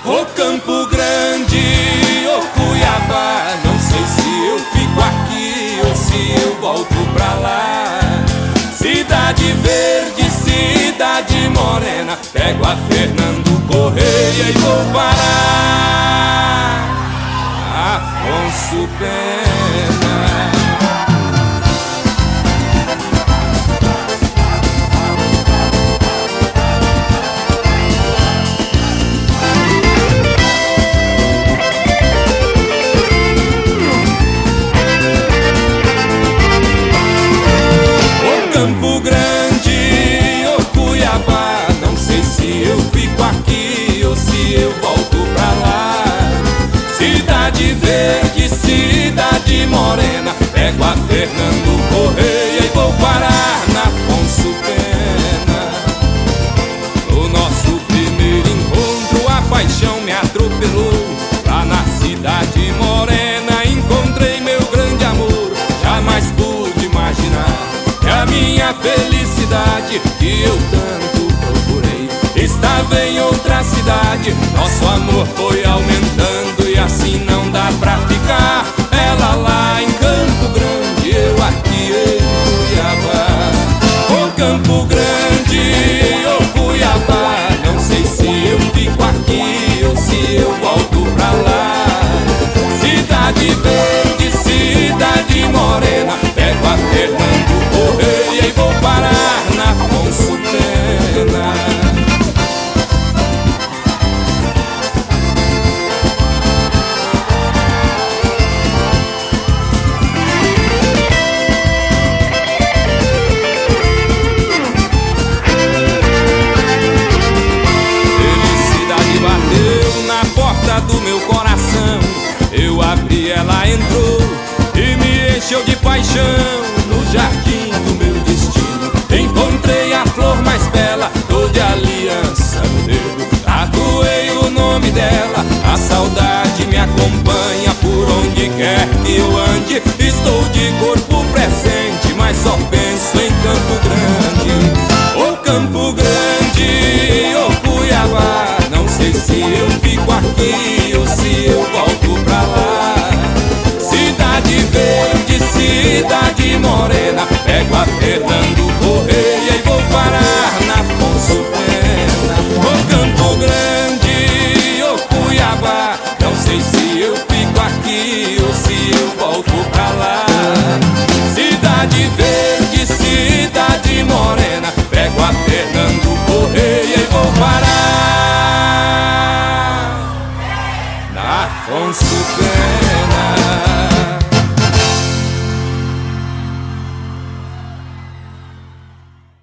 Ô Campo Grande, ô Cuiabá, não sei se eu fico aqui ou se eu volto pra lá. Cidade Verde, cidade morena, pego a Fernando Correia e vou parar Afonso Pena. Campo Grande, ô Cuiabá, não sei se eu fico aqui ou se eu volto pra lá. Cidade Verde, cidade morena, pego a Fernando Correia e vou parar na Afonso Pena. No nosso primeiro encontro a paixão me atropelou. Lá na cidade morena encontrei meu grande amor. Jamais pude imaginar que a minha felicidade, que eu tanto procurei, estava em outra cidade. Nosso amor foi aumentando e assim não dá pra ficar. Ela lá em Campo Grande, eu aqui em Cuiabá. Ô Campo Grande, ô Cuiabá, não sei se eu fico aqui ou se eu volto pra lá. Cidade Verde, cidade morena, pego a Fernando Correia e vou parar na Afonso Pena. Felicidade bateu na porta do meu coração. Eu abri, ela entrou e me encheu de paixão. No jardim do meu destino encontrei a flor mais bela, dor de aliança no dedo, tatuei o nome dela. A saudade me acompanha por onde quer que eu ande. Estou de corpo presente, mas só penso em Campo Grande. Ô Campo Grande, ô Cuiabá, não sei se eu fico aqui ou se eu volto pra lá. Cidade Verde, cidade morena, pego a Fernando Correia e vou parar na Afonso Pena. Ô Campo Grande, ô Cuiabá, não sei se eu fico aqui ou se eu volto pra lá. Cidade Verde, cidade morena, pego a Fernando Correia e vou parar na Afonso Pena.